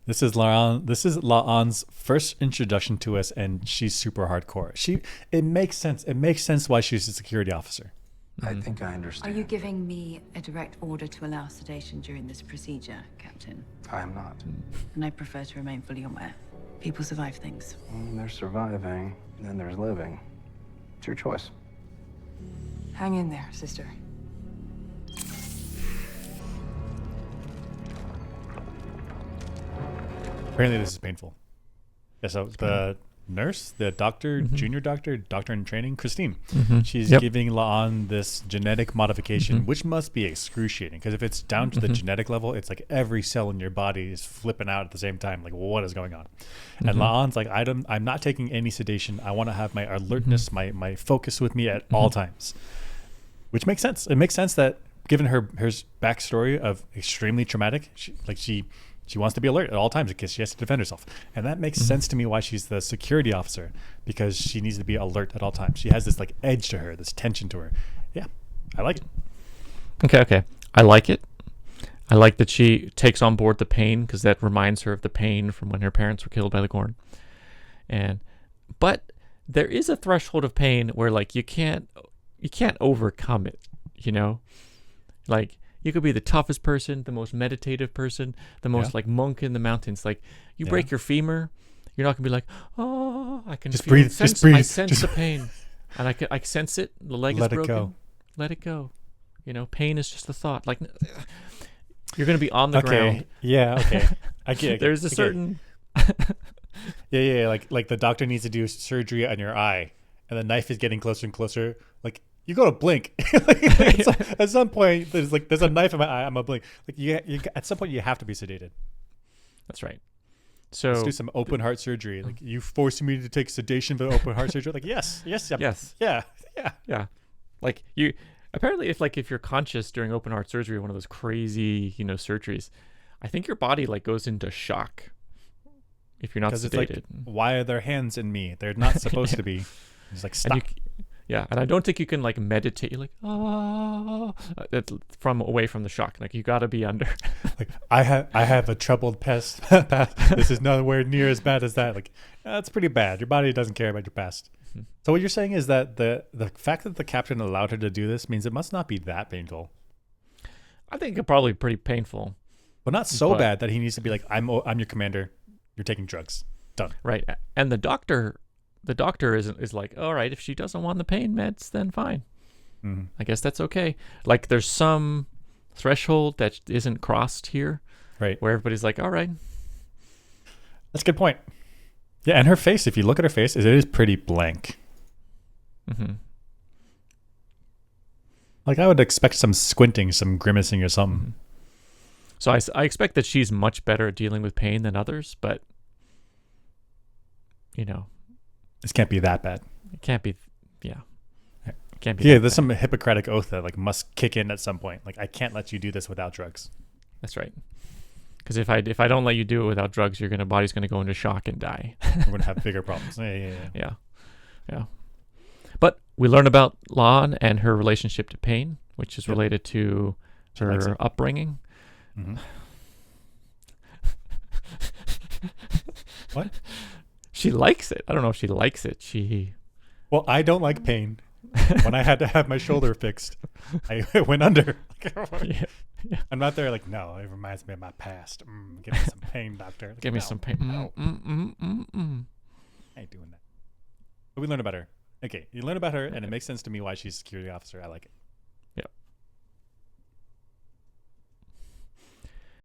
This is Laon. This is Laon's first introduction to us, and she's super hardcore. It makes sense. It makes sense why she's a security officer. I think I Are understand. you giving me a direct order to allow sedation during this procedure, Captain? I am not. And I prefer to remain fully aware. People survive things. There's surviving, and then there's living. It's your choice. Hang in there, sister. Apparently, this is painful. Yeah. So the nurse, the doctor, junior doctor, doctor in training, Christine, she's giving Laon this genetic modification, which must be excruciating. Because if it's down to the genetic level, it's like every cell in your body is flipping out at the same time. Like, what is going on? And Laon's like, I'm not taking any sedation. I want to have my alertness, my focus with me at all times. Which makes sense. It makes sense that given her backstory of extremely traumatic, she wants to be alert at all times because she has to defend herself. And that makes sense to me why she's the security officer, because she needs to be alert at all times. She has this like edge to her, this tension to her. Yeah, I like it. Okay. I like it. I like that she takes on board the pain because that reminds her of the pain from when her parents were killed by the Gorn. But there is a threshold of pain where like you can't overcome it, you know? Like, you could be the toughest person, the most meditative person, the most like monk in the mountains. Like, you break your femur, you're not gonna be like, oh, I can just feel breathe, it. just breathe. I sense the pain, and I sense it. The leg is broken. Go. Let it go. You know, pain is just a thought. Like, you're gonna be on the ground. Yeah. Okay. I get. There's a certain. Yeah. Like the doctor needs to do surgery on your eye, and the knife is getting closer and closer. Like, you go to blink. At some point, there's a knife in my eye. I'm gonna blink. Like, you at some point you have to be sedated. That's right. So let's do some open heart surgery. Like, you forcing me to take sedation for open heart surgery? Like, yes, yeah. Like, you apparently, if you're conscious during open heart surgery, one of those crazy surgeries, I think your body like goes into shock if you're not sedated. It's like, why are their hands in me? They're not supposed to be. It's like, stop. And I don't think you can like meditate. You're like, from away from the shock. Like, you got to be under. Like, I have a troubled past. This is nowhere near as bad as that. Like, that's pretty bad. Your body doesn't care about your past. So what you're saying is that the fact that the captain allowed her to do this means it must not be that painful. I think it's probably pretty painful, but not so bad that he needs to be like, I'm your commander. You're taking drugs. Done. Right. And the doctor is like, all right, if she doesn't want the pain meds, then fine. I guess that's okay. Like, there's some threshold that isn't crossed here, right? Where everybody's like, all right. That's a good point. Yeah, and her face, if you look at her face, it is pretty blank. Like, I would expect some squinting, some grimacing or something. So I expect that she's much better at dealing with pain than others, but, this can't be that bad. It can't be, It can't be. Yeah, there's some Hippocratic oath that like must kick in at some point. Like, I can't let you do this without drugs. That's right. Because if I don't let you do it without drugs, body's gonna go into shock and die. We're gonna have bigger problems. Yeah. But we learn about Laon and her relationship to pain, which is related to her upbringing. What? She likes it. I don't know if she likes it. Well, I don't like pain. When I had to have my shoulder fixed, I went under. I'm not there like, no, it reminds me of my past. Give me some pain, doctor. Like, give me some pain. No. I ain't doing that. But we learn about her. Okay, you learn about her, and it makes sense to me why she's a security officer. I like it.